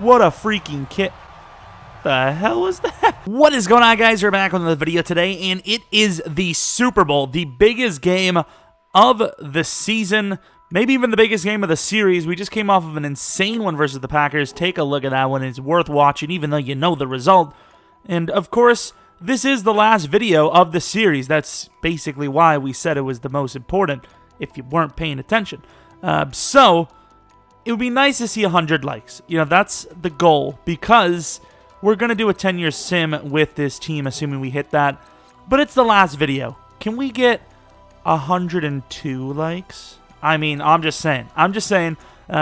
What a freaking kit. The hell was that? What is going on, guys? We're back on the video today, and it is the Super Bowl, the biggest game of the season, maybe even the biggest game of the series. We just came off of an insane one versus the Packers. Take a look at that one. It's worth watching, even though you know the result. And, of course, this is the last video of the series. That's basically why we said it was the most important, if you weren't paying attention. So, it would be nice to see 100 likes. You know, that's the goal, because we're going to do a 10-year sim with this team, assuming we hit that. But it's the last video. Can we get 102 likes? I mean, I'm just saying.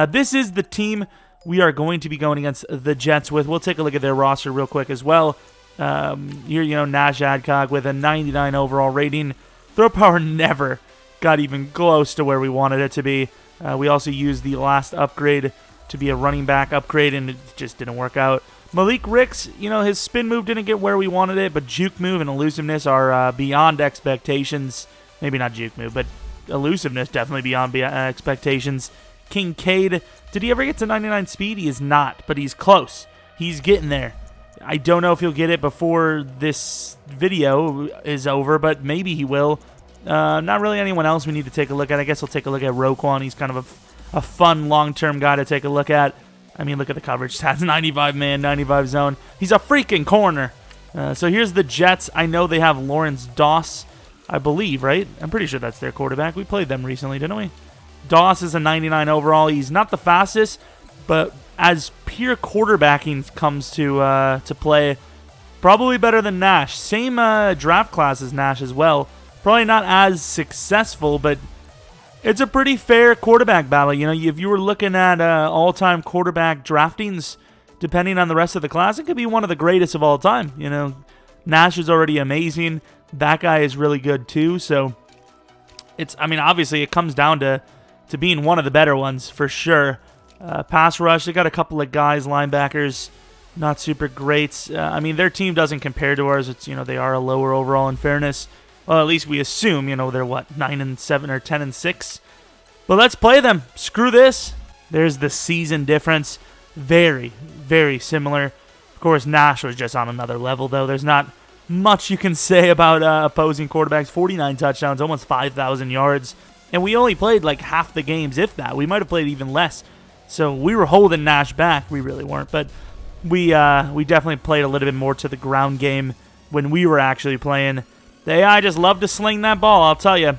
This is the team we are going to be going against the Jets with. We'll take a look at their roster real quick as well. Here, you know, Nash Adcock with a 99 overall rating. Throw power never got even close to where we wanted it to be. We also used the last upgrade to be a running back upgrade, and it just didn't work out. Malik Ricks, you know, his spin move didn't get where we wanted it, but juke move and elusiveness are beyond expectations. Maybe not juke move, but elusiveness definitely beyond expectations. Kincaid, did he ever get to 99 speed? He is not, but he's close. He's getting there. I don't know if he'll get it before this video is over, but maybe he will. Not really anyone else we need to take a look at. I guess we'll take a look at Roquan. He's kind of a fun long-term guy to take a look at. I mean, look at the coverage stats. 95 man, 95 zone. He's a freaking corner. So here's the Jets. I know they have Lawrence Doss, I believe, right? I'm pretty sure that's their quarterback. We played them recently, didn't we? Doss is a 99 overall. He's not the fastest, but as pure quarterbacking comes to play, probably better than Nash. Same draft class as Nash as well. Probably not as successful, but it's a pretty fair quarterback battle. You know, if you were looking at all-time quarterback draftings, depending on the rest of the class, it could be one of the greatest of all time. You know, Nash is already amazing. That guy is really good too. So it's, I mean, obviously it comes down to being one of the better ones for sure. Pass rush, they got a couple of guys, linebackers, not super great. I mean, their team doesn't compare to ours. It's, you know, they are a lower overall in fairness. Well, at least we assume, you know, they're what, 9-7 or 10-6. But let's play them. Screw this. There's the season difference. Very, very similar. Of course, Nash was just on another level, though. There's not much you can say about opposing quarterbacks. 49 touchdowns, almost 5,000 yards. And we only played like half the games, if that. We might have played even less. So we were holding Nash back. We really weren't. But we definitely played a little bit more to the ground game when we were actually playing. The AI just love to sling that ball, I'll tell you.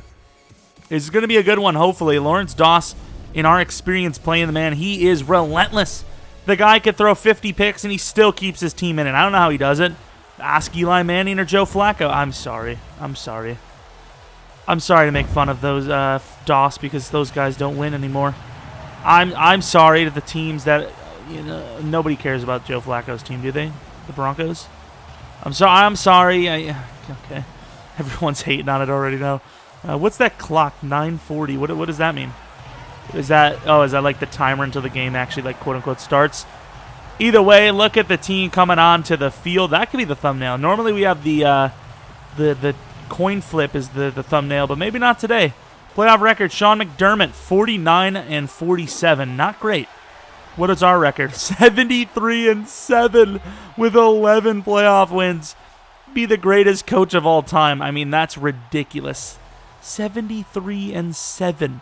It's going to be a good one, hopefully. Lawrence Doss, in our experience playing the man, he is relentless. The guy could throw 50 picks, and he still keeps his team in it. I don't know how he does it. Ask Eli Manning or Joe Flacco. I'm sorry to make fun of those Doss, because those guys don't win anymore. I'm sorry to the teams that, you know, nobody cares about Joe Flacco's team, do they? The Broncos? I'm sorry. Okay. Everyone's hating on it already now. What's that clock? 9:40. What does that mean? Is that like the timer until the game actually, like, quote unquote starts? Either way, look at the team coming on to the field. That could be the thumbnail. Normally we have the coin flip is the thumbnail, but maybe not today. Playoff record: Sean McDermott, 49-47. Not great. What is our record? 73-7 with 11 playoff wins. Be the greatest coach of all time. I mean, that's ridiculous. 73-7.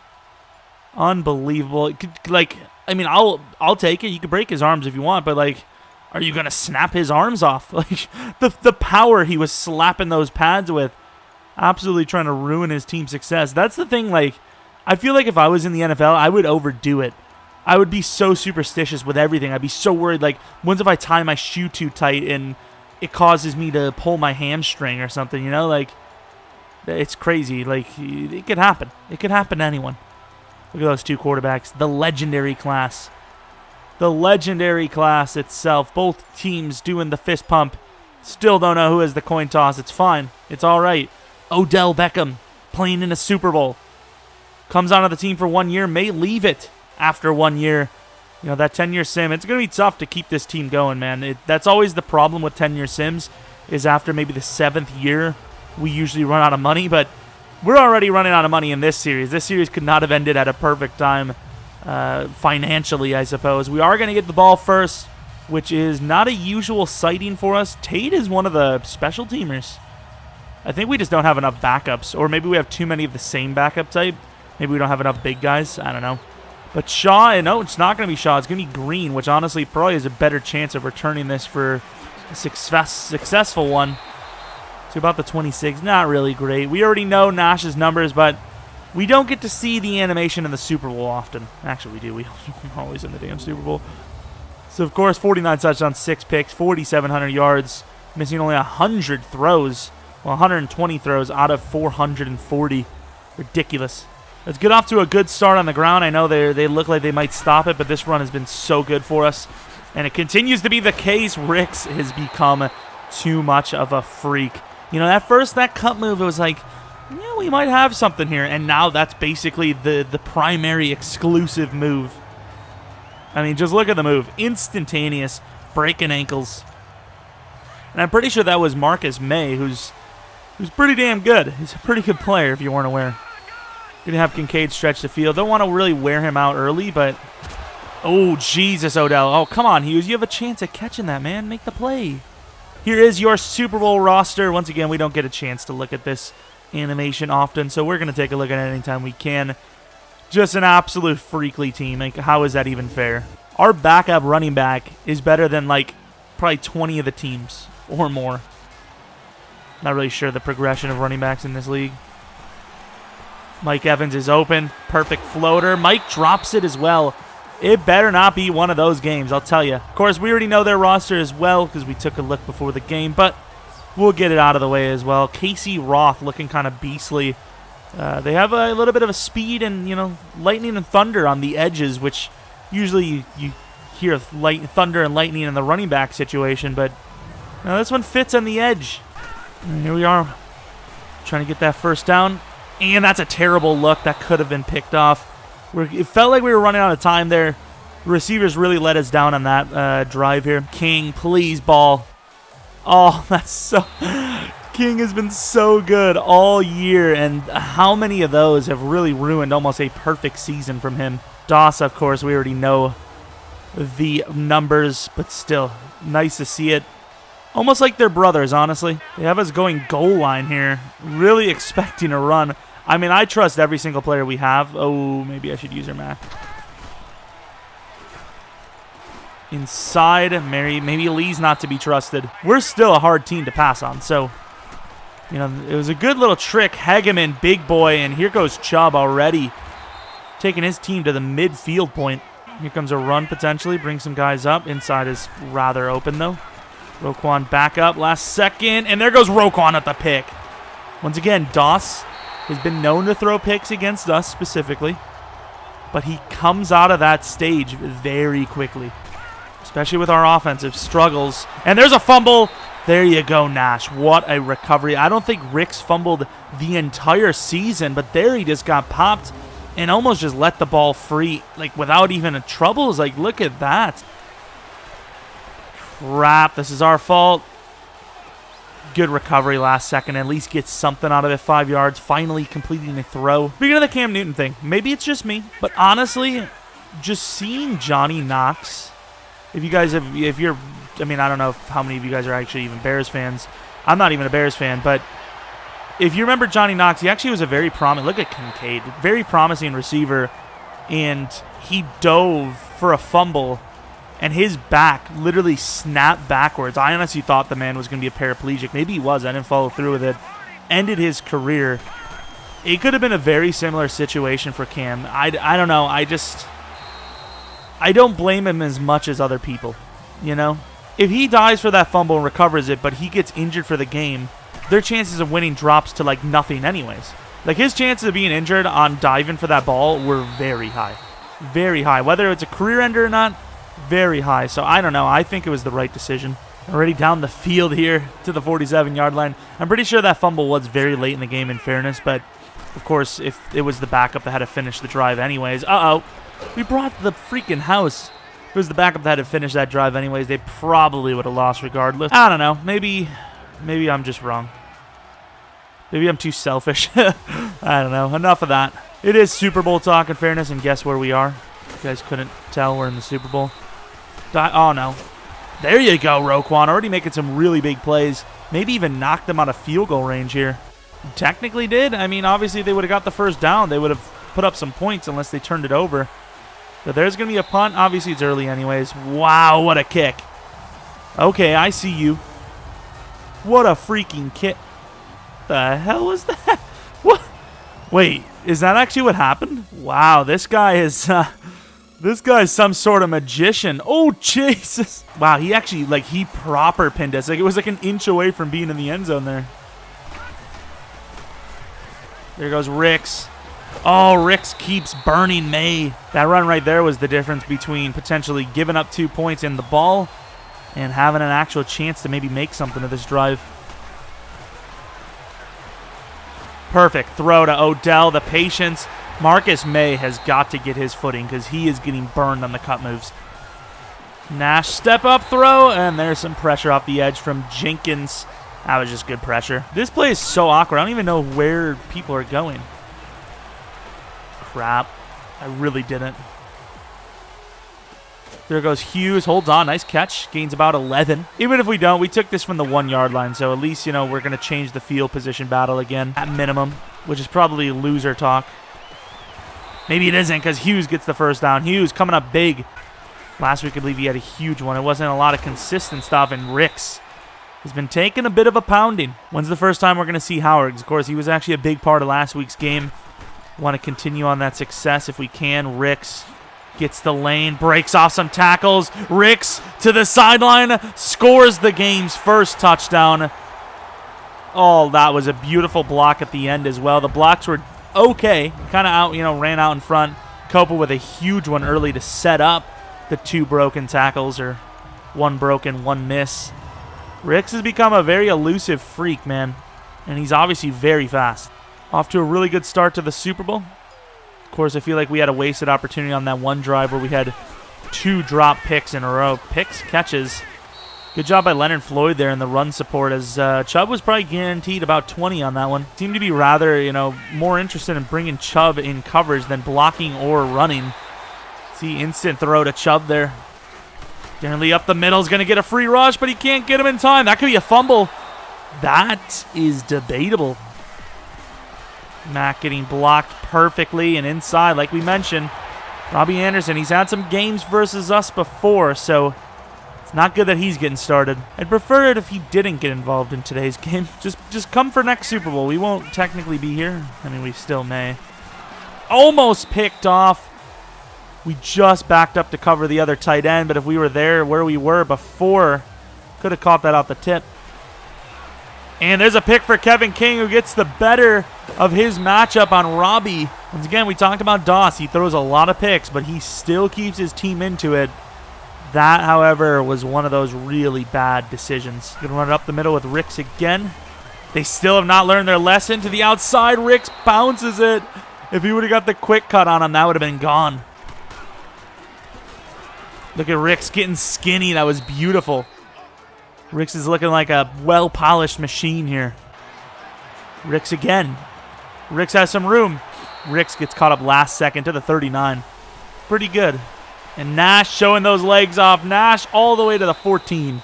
Unbelievable. Like, I mean, I'll take it. You can break his arms if you want, but, like, are you gonna snap his arms off? Like, the power he was slapping those pads with, absolutely trying to ruin his team's success. That's the thing. Like, I feel like if I was in the NFL, I would overdo it. I would be so superstitious with everything. I'd be so worried. Like, once if I tie my shoe too tight and it causes me to pull my hamstring or something, you know? Like, it's crazy. Like, it could happen. It could happen to anyone. Look at those two quarterbacks. The legendary class. The legendary class itself. Both teams doing the fist pump. Still don't know who is the coin toss. It's fine. It's all right. Odell Beckham playing in a Super Bowl. Comes onto the team for 1 year. May leave it after 1 year. You know, that 10-year sim, it's going to be tough to keep this team going, man. That's always the problem with 10-year sims, is after maybe the 7th year, we usually run out of money, but we're already running out of money in this series. This series could not have ended at a perfect time financially, I suppose. We are going to get the ball first. which is not a usual sighting for us. Tate is one of the special teamers. I think we just don't have enough backups, or maybe we have too many of the same backup type. Maybe we don't have enough big guys. I don't know. But Shaw, no, it's not going to be Shaw. It's going to be Green, which honestly probably has a better chance of returning this for a successful one. So about the 26. Not really great. We already know Nash's numbers, but we don't get to see the animation in the Super Bowl often. Actually, we do. We're always in the damn Super Bowl. So, of course, 49 touchdowns, 6 picks, 4,700 yards, missing only 100 throws. Well, 120 throws out of 440. Ridiculous. Let's get off to a good start on the ground. I know they look like they might stop it, but this run has been so good for us. And it continues to be the case. Ricks has become too much of a freak. You know, that cut move, it was like, yeah, we might have something here. And now that's basically the primary exclusive move. I mean, just look at the move. Instantaneous, breaking ankles. And I'm pretty sure that was Marcus May, who's pretty damn good. He's a pretty good player, if you weren't aware. Going to have Kincaid stretch the field. Don't want to really wear him out early, but... Oh, Jesus, Odell. Oh, come on, Hughes. You have a chance at catching that, man. Make the play. Here is your Super Bowl roster. Once again, we don't get a chance to look at this animation often, so we're going to take a look at it anytime we can. Just an absolute freakly team. Like, how is that even fair? Our backup running back is better than, like, probably 20 of the teams or more. Not really sure the progression of running backs in this league. Mike Evans is open. Perfect floater. Mike drops it as well. It better not be one of those games, I'll tell you. Of course, we already know their roster as well because we took a look before the game, but we'll get it out of the way as well. Casey Roth looking kind of beastly. They have a little bit of a speed and, you know, lightning and thunder on the edges, which usually you hear thunder and lightning in the running back situation, but this one fits on the edge. And here we are trying to get that first down. And that's a terrible look. That could have been picked off. It felt like we were running out of time there. The receivers really let us down on that drive here. King, please, ball. Oh, that's so... King has been so good all year, and how many of those have really ruined almost a perfect season from him? Doss, of course, we already know the numbers, but still, nice to see it. Almost like they're brothers, honestly. They have us going goal line here, really expecting a run. I mean, I trust every single player we have. Oh, maybe I should use our map. Inside, maybe Lee's not to be trusted. We're still a hard team to pass on, so, you know, it was a good little trick. Hegeman, big boy, and here goes Chubb already, taking his team to the midfield point. Here comes a run potentially, bring some guys up. Inside is rather open, though. Roquan back up, last second, and there goes Roquan at the pick. Once again, Doss has been known to throw picks against us specifically, but he comes out of that stage very quickly, especially with our offensive struggles. And there's a fumble. There you go, Nash. What a recovery. I don't think Rick's fumbled the entire season, but there he just got popped and almost just let the ball free, like without even a trouble. It's like, look at that. Crap, this is our fault. Good recovery last second. At least get something out of it. 5 yards. Finally completing a throw. Speaking of the Cam Newton thing, maybe it's just me, but honestly, just seeing Johnny Knox, if you guys have, I mean, I don't know how many of you guys are actually even Bears fans. I'm not even a Bears fan, but if you remember Johnny Knox, he actually was a very look at Kincaid, very promising receiver, and he dove for a fumble, and his back literally snapped backwards. I honestly thought the man was going to be a paraplegic. Maybe he was. I didn't follow through with it. Ended his career. It could have been a very similar situation for Cam. I don't know. I don't blame him as much as other people, you know? If he dies for that fumble and recovers it, but he gets injured for the game, their chances of winning drops to like nothing anyways. Like his chances of being injured on diving for that ball were very high. Very high. Whether it's a career ender or not, very high. So I don't know. I think it was the right decision. Already down the field here to the 47-yard line. I'm pretty sure that fumble was very late in the game in fairness, but of course if it was the backup that had to finish the drive anyways. Uh-oh. We brought the freaking house. If it was the backup that had to finish that drive anyways, they probably would have lost regardless. I don't know. Maybe I'm just wrong. Maybe I'm too selfish. I don't know. Enough of that. It is Super Bowl talk in fairness, and guess where we are? You guys couldn't tell we're in the Super Bowl. Oh, no. There you go, Roquan. Already making some really big plays. Maybe even knocked them out of field goal range here. Technically did. I mean, obviously they would have got the first down. They would have put up some points unless they turned it over. So there's going to be a punt. Obviously it's early anyways. Wow, what a kick. Okay, I see you. What a freaking kick. The hell was that? What? Wait, is that actually what happened? Wow, this guy is some sort of magician. Oh, Jesus. Wow, he actually, like, he proper pinned us. Like, it was like an inch away from being in the end zone there. There goes Ricks. Oh, Ricks keeps burning May. That run right there was the difference between potentially giving up 2 points in the ball and having an actual chance to maybe make something of this drive. Perfect throw to Odell. The patience. Marcus May has got to get his footing because he is getting burned on the cut moves. Nash step up throw, and there's some pressure off the edge from Jenkins. That was just good pressure. This play is so awkward. I don't even know where people are going. Crap. I really didn't. There goes Hughes. Holds on. Nice catch. Gains about 11. Even if we don't, we took this from the 1 yard line. So at least, you know, we're going to change the field position battle again at minimum, which is probably loser talk. Maybe it isn't because Hughes gets the first down. Hughes coming up big. Last week, I believe he had a huge one. It wasn't a lot of consistent stuff. And Ricks has been taking a bit of a pounding. When's the first time we're going to see Howard? Of course, he was actually a big part of last week's game. Want to continue on that success if we can. Ricks gets the lane, breaks off some tackles. Ricks to the sideline, scores the game's first touchdown. Oh, that was a beautiful block at the end as well. The blocks were okay. Kind of out, you know, ran out in front. Copa with a huge one early to set up the 2 broken tackles, or 1 broken, 1 miss. Ricks has become a very elusive freak, man. And he's obviously very fast. Off to a really good start to the Super Bowl. Of course, I feel like we had a wasted opportunity on that one drive where we had 2 drop picks in a row. Picks, catches. Good job by Leonard Floyd there in the run support, as Chubb was probably guaranteed about 20 on that one. Seemed to be rather, you know, more interested in bringing Chubb in coverage than blocking or running. See, instant throw to Chubb there. Generally up the middle is going to get a free rush, but he can't get him in time. That could be a fumble. That is debatable. Mack getting blocked perfectly and inside, like we mentioned. Robbie Anderson, he's had some games versus us before, so it's not good that he's getting started. I'd prefer it if he didn't get involved in today's game. Just come for next Super Bowl. We won't technically be here. I mean, we still may. Almost picked off. We just backed up to cover the other tight end, but if we were there where we were before, could have caught that off the tip. And there's a pick for Kevin King, who gets the better of his matchup on Robbie. Once again, we talked about Doss. He throws a lot of picks, but he still keeps his team into it. That, however, was one of those really bad decisions. Going to run it up the middle with Ricks again. They still have not learned their lesson. To the outside, Ricks bounces it. If he would have got the quick cut on him, that would have been gone. Look at Ricks getting skinny. That was beautiful. Ricks is looking like a well-polished machine here. Ricks again. Ricks has some room. Ricks gets caught up last second to the 39. Pretty good. And Nash showing those legs off. Nash all the way to the 14.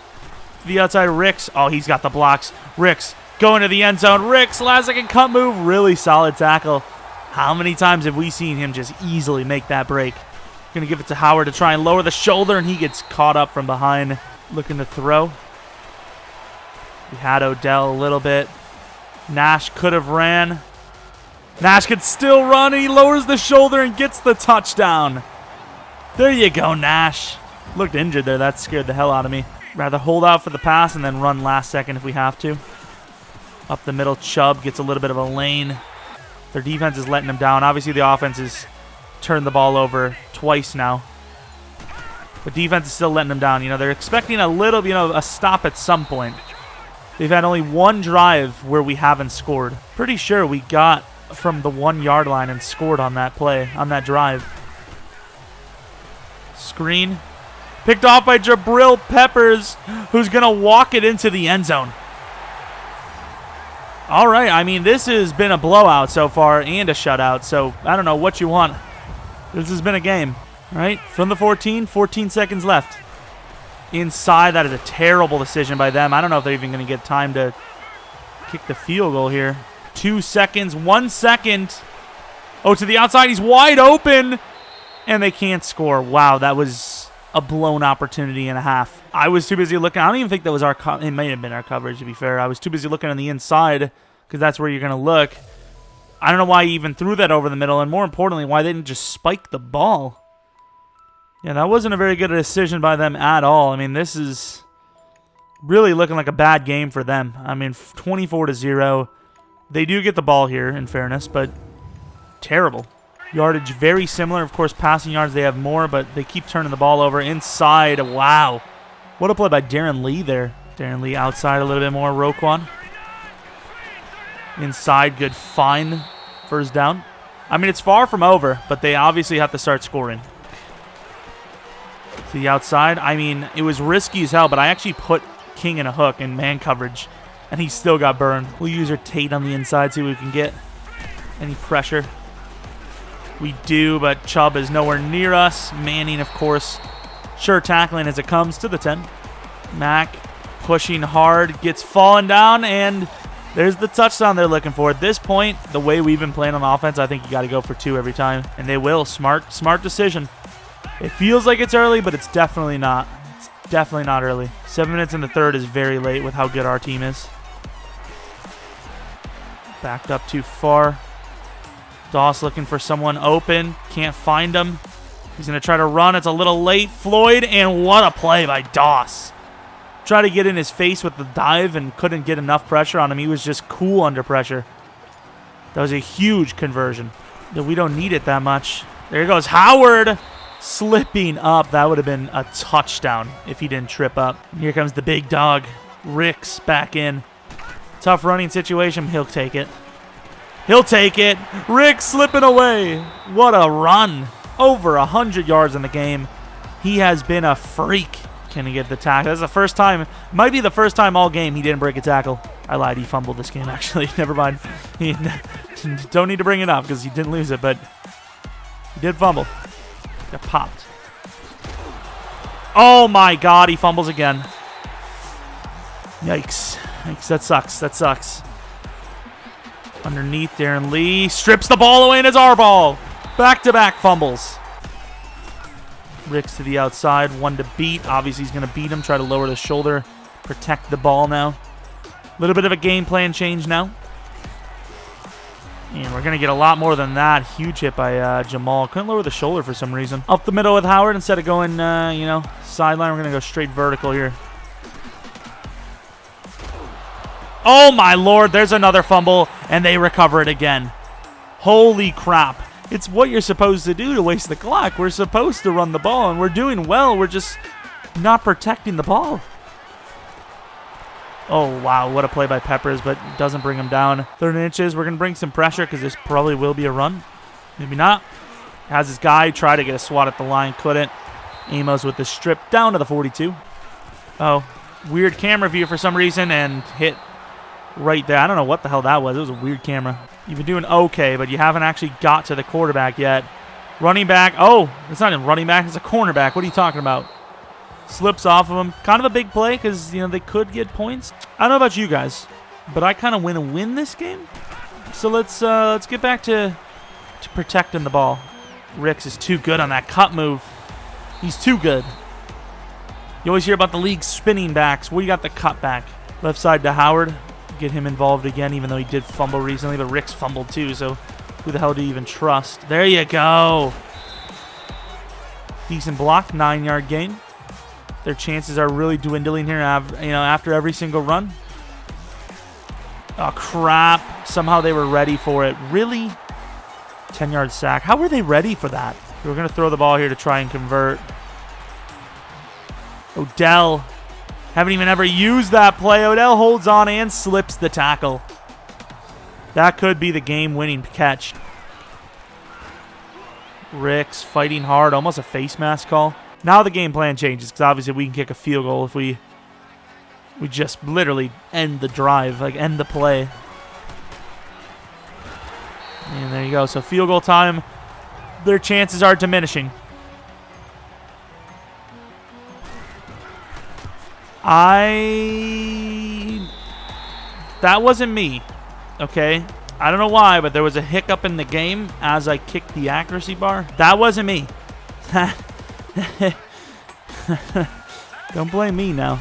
To the outside, Ricks. Oh, he's got the blocks. Ricks going to the end zone. Ricks, last second cut move. Really solid tackle. How many times have we seen him just easily make that break? Going to give it to Howard to try and lower the shoulder, and he gets caught up from behind. Looking to throw. We had Odell a little bit. Nash could have ran. Nash could still run, and he lowers the shoulder and gets the touchdown. There you go, Nash. Looked injured there. That scared the hell out of me. Rather hold out for the pass and then run last second if we have to. Up the middle, Chubb gets a little bit of a lane. Their defense is letting them down. Obviously, the offense has turned the ball over twice now. But defense is still letting them down. You know, they're expecting a little, you know, a stop at some point. They've had only 1 drive where we haven't scored. Pretty sure we got from the 1 yard line and scored on that play, on that drive. Screen. Picked off by Jabril Peppers, who's going to walk it into the end zone. All right, I mean, this has been a blowout so far and a shutout, so I don't know what you want. This has been a game, right? From the 14 seconds left. inside. That is a terrible decision by them. I don't know if they're even going to get time to kick the field goal here. 2 seconds, 1 second. Oh, to the outside. He's wide open, and they can't score. Wow, that was a blown opportunity and a half. I was too busy looking. I don't even think that was our it may have been our coverage, to be fair. I was too busy looking on the inside because that's where you're going to look. I don't know why he even threw that over the middle, and more importantly, why they didn't just spike the ball. Yeah, that wasn't a very good decision by them at all. I mean, this is really looking like a bad game for them. I mean, 24-0. They do get the ball here, in fairness, but terrible. Yardage very similar. Of course, passing yards, they have more, but they keep turning the ball over inside. Wow. What a play by Darren Lee there. Darren Lee outside a little bit more. Roquan. Inside, good find. First down. I mean, it's far from over, but they obviously have to start scoring. To the outside. I mean, it was risky as hell, but I actually put King in a hook in man coverage, and he still got burned. We'll use our Tate on the inside, see what we can get. Any pressure. We do, but Chubb is nowhere near us. Manning, of course, sure tackling as it comes to the 10. Mack pushing hard, gets fallen down, and there's the touchdown they're looking for. At this point, the way we've been playing on offense, I think you got to go for 2 every time, and they will. Smart decision. It feels like it's early, but it's definitely not. It's definitely not early. 7 minutes in the third is very late with how good our team is. Backed up too far. Doss looking for someone open. Can't find him. He's going to try to run. It's a little late. Floyd, and what a play by Doss. Tried to get in his face with the dive and couldn't get enough pressure on him. He was just cool under pressure. That was a huge conversion. We don't need it that much. There goes Howard slipping up. That would have been a touchdown if he didn't trip up. Here comes the big dog. Ricks back in. Tough running situation. He'll take it. He'll take it. Rick slipping away. What a run. Over 100 yards in the game. He has been a freak. Can he get the tackle? That's the first time. Might be the first time all game he didn't break a tackle. I lied. He fumbled this game, actually. Never mind. He don't need to bring it up because he didn't lose it, but he did fumble. Got popped. Oh, my God. He fumbles again. Yikes. Yikes. That sucks. That sucks. Underneath, Darren Lee strips the ball away, and it's our ball. Back-to-back fumbles. Ricks to the outside, one to beat. Obviously, he's going to beat him, try to lower the shoulder, protect the ball now. A little bit of a game plan change now. And we're going to get a lot more than that. Huge hit by Jamal. Couldn't lower the shoulder for some reason. Up the middle with Howard instead of going, sideline. We're going to go straight vertical here. Oh, my Lord. There's another fumble, and they recover it again. Holy crap. It's what you're supposed to do to waste the clock. We're supposed to run the ball, and we're doing well. We're just not protecting the ball. Oh, wow. What a play by Peppers, but doesn't bring him down. 3rd and inches. We're going to bring some pressure because this probably will be a run. Maybe not. Has his guy try to get a swat at the line. Couldn't. Amos with the strip down to the 42. Oh, weird camera view for some reason and hit right there. I don't know what the hell that was. It was a weird camera. You've been doing okay, but you haven't actually got to the quarterback yet. Running back. Oh, it's not a running back. It's a cornerback. What are you talking about? Slips off of him. Kind of a big play because, they could get points. I don't know about you guys, but I kind of want to win this game. So let's get back to protecting the ball. Ricks is too good on that cut move. He's too good. You always hear about the league spinning backs. We got the cut back. Left side to Howard. Get him involved again, even though he did fumble recently, but Rick's fumbled too, so who the hell do you even trust? There you go. Decent block, 9-yard gain. Their chances are really dwindling here, after every single run. Oh, crap. Somehow they were ready for it. Really? 10-yard sack. How were they ready for that? We're going to throw the ball here to try and convert. Odell. Haven't even ever used that play. Odell holds on and slips the tackle. That could be the game-winning catch. Ricks fighting hard. Almost a face mask call. Now the game plan changes because obviously we can kick a field goal if we just literally end the drive, end the play. And there you go. So field goal time. Their chances are diminishing. That wasn't me, okay? I don't know why, but there was a hiccup in the game as I kicked the accuracy bar. That wasn't me. Don't blame me now.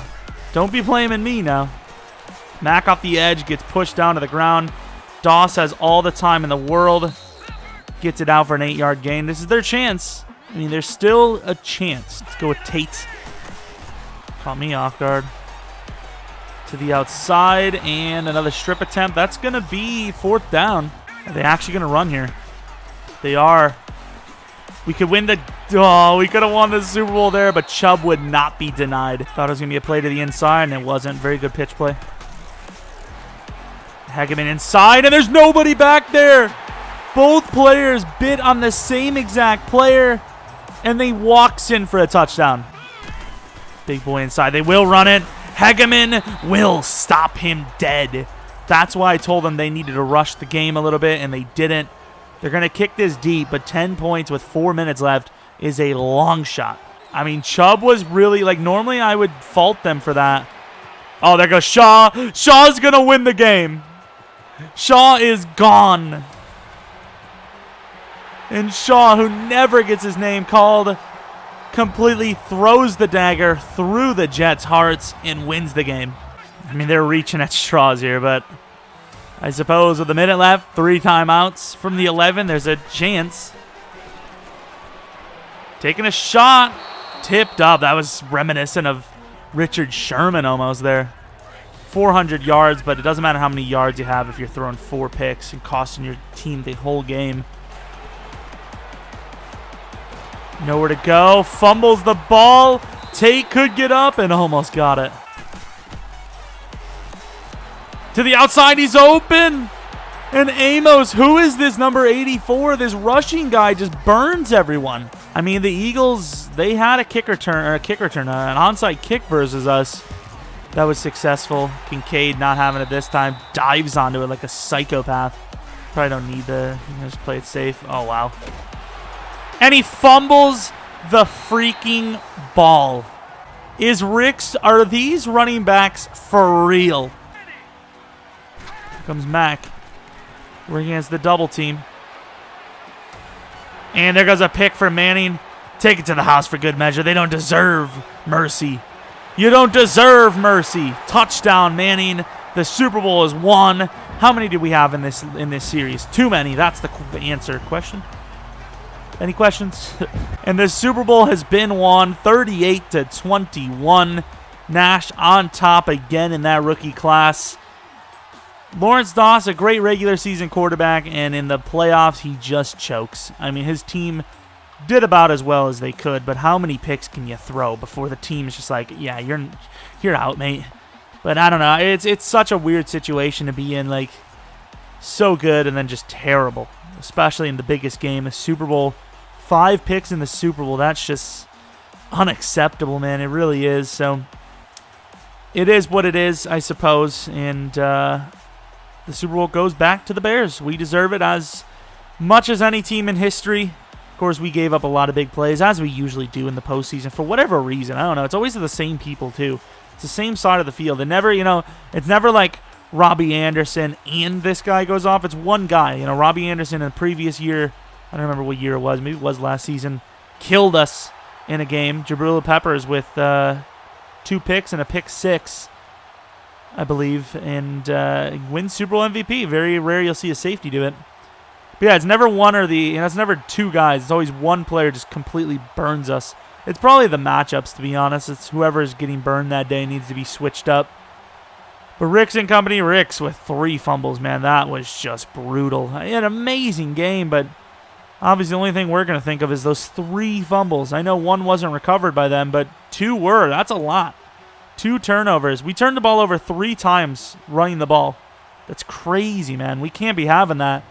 Don't be blaming me now. Mac off the edge, gets pushed down to the ground. Doss has all the time in the world. Gets it out for an 8-yard gain. This is their chance. I mean, there's still a chance. Let's go with Tate. Caught me off guard. To the outside, and another strip attempt. That's going to be 4th down. Are they actually going to run here? They are. We could win the... Oh, we could have won the Super Bowl there, but Chubb would not be denied. Thought it was going to be a play to the inside, and it wasn't. Very good pitch play. Hageman inside, and there's nobody back there. Both players bit on the same exact player, and they walks in for a touchdown. Big boy inside. They will run it. Hageman will stop him dead. That's why I told them they needed to rush the game a little bit, and they didn't. They're going to kick this deep, but 10 points with 4 minutes left is a long shot. I mean, Chubb was really, like, normally I would fault them for that. Oh, there goes Shaw. Shaw's going to win the game. Shaw is gone. And Shaw, who never gets his name called, completely throws the dagger through the Jets' hearts and wins the game. I mean, they're reaching at straws here, but I suppose with a minute left, 3 timeouts from the 11, there's a chance. Taking a shot. Tipped up. That was reminiscent of Richard Sherman almost there. 400 yards, but it doesn't matter how many yards you have if you're throwing 4 picks and costing your team the whole game. Nowhere to go. Fumbles the ball. Tate could get up and almost got it. To the outside, he's open. And Amos, who is this number 84? This rushing guy just burns everyone. I mean, the Eagles, they had a an onside kick versus us. That was successful. Kincaid not having it this time. Dives onto it like a psychopath. Probably don't need the... Just play it safe. Oh, wow. And he fumbles the freaking ball. Are these running backs for real? Here comes Mac. Working against the double team. And there goes a pick for Manning. Take it to the house for good measure. They don't deserve mercy. You don't deserve mercy. Touchdown, Manning. The Super Bowl is won. How many do we have in this series? Too many. That's the answer. Question? Any questions? And the Super Bowl has been won 38-21. Nash on top again in that rookie class. Lawrence Doss, a great regular season quarterback, and in the playoffs, he just chokes. I mean, his team did about as well as they could, but how many picks can you throw before the team is just like, yeah, you're out, mate. But I don't know. It's such a weird situation to be in, like, so good and then just terrible, especially in the biggest game, the Super Bowl. 5 picks in the Super Bowl. That's just unacceptable, man. It really is. So it is what it is, I suppose, and the Super Bowl goes back to the Bears. We deserve it as much as any team in history. Of course, we gave up a lot of big plays, as we usually do in the postseason, for whatever reason. I don't know. It's always the same people, too. It's the same side of the field. It never, it's never like Robbie Anderson and this guy goes off. It's one guy. Robbie Anderson in the previous year, I don't remember what year it was. Maybe it was last season. Killed us in a game. Jabril Peppers with 2 picks and a pick 6. I believe, and wins Super Bowl MVP. Very rare you'll see a safety do it. But yeah, it's never one or it's never 2 guys. It's always one player just completely burns us. It's probably the matchups, to be honest. It's whoever's getting burned that day needs to be switched up. But Ricks and company, Ricks with 3 fumbles, man. That was just brutal. An amazing game, but obviously the only thing we're going to think of is those 3 fumbles. I know 1 wasn't recovered by them, but 2 were. That's a lot. 2 turnovers. We turned the ball over 3 times running the ball. That's crazy, man. We can't be having that.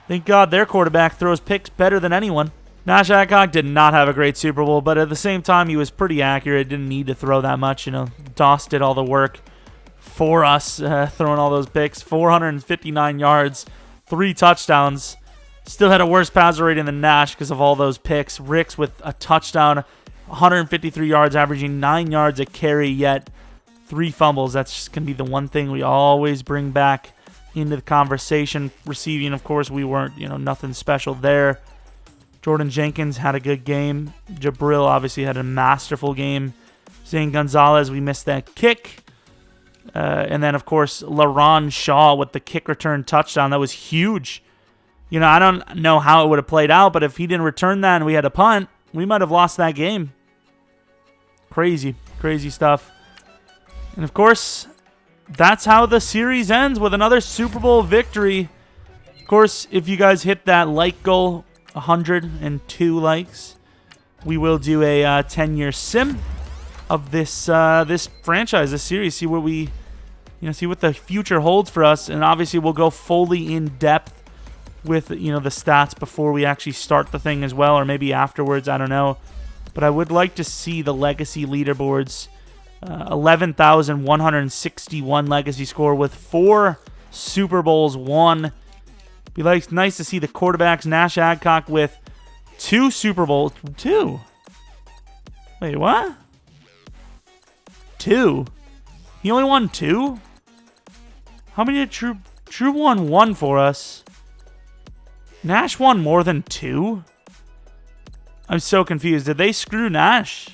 Thank God their quarterback throws picks better than anyone. Nash Adcock did not have a great Super Bowl, but at the same time, he was pretty accurate. Didn't need to throw that much. Doss did all the work for us, throwing all those picks. 459 yards, 3 touchdowns. Still had a worse passer rating than Nash because of all those picks. Ricks with a touchdown, 153 yards, averaging 9 yards a carry, yet 3 fumbles. That's just going to be the one thing we always bring back into the conversation. Receiving, of course, we weren't, nothing special there. Jordan Jenkins had a good game. Jabril obviously had a masterful game. Zane Gonzalez, we missed that kick. And then, of course, LaRon Shaw with the kick return touchdown. That was huge. I don't know how it would have played out, but if he didn't return that and we had a punt, we might have lost that game. Crazy, crazy stuff. And, of course, that's how the series ends, with another Super Bowl victory. Of course, if you guys hit that like goal, 102 likes, we will do a 10-year sim of this this franchise, this series. See what we, see what the future holds for us, and obviously we'll go fully in depth with the stats before we actually start the thing as well, or maybe afterwards. I don't know, but I would like to see the legacy leaderboards. 11,161 legacy score with 4 Super Bowls won. Be nice to see the quarterbacks. Nash Adcock with 2 Super Bowls. 2? Wait, what? 2? He only won 2? How many did True won 1 for us? Nash won more than 2? I'm so confused. Did they screw Nash?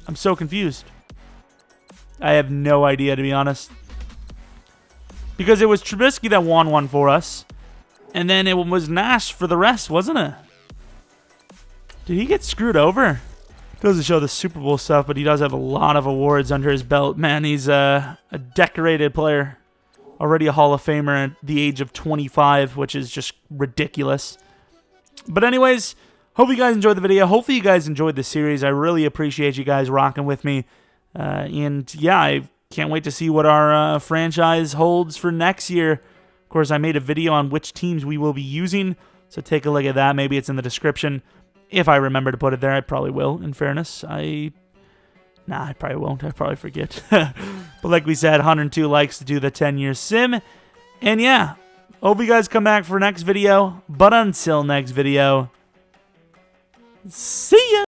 I'm so confused. I have no idea, to be honest. Because it was Trubisky that won 1 for us. And then it was Nash for the rest, wasn't it? Did he get screwed over? Doesn't show the Super Bowl stuff, but he does have a lot of awards under his belt. Man, he's a decorated player. Already a Hall of Famer at the age of 25, which is just ridiculous. But anyways, hope you guys enjoyed the video. Hopefully you guys enjoyed the series. I really appreciate you guys rocking with me. And yeah, I can't wait to see what our franchise holds for next year. Of course, I made a video on which teams we will be using, so take a look at that. Maybe it's in the description. If I remember to put it there, I probably will, in fairness. I probably won't. I probably forget. But like we said, 102 likes to do the 10-year sim. And yeah, hope you guys come back for next video. But until next video, see ya!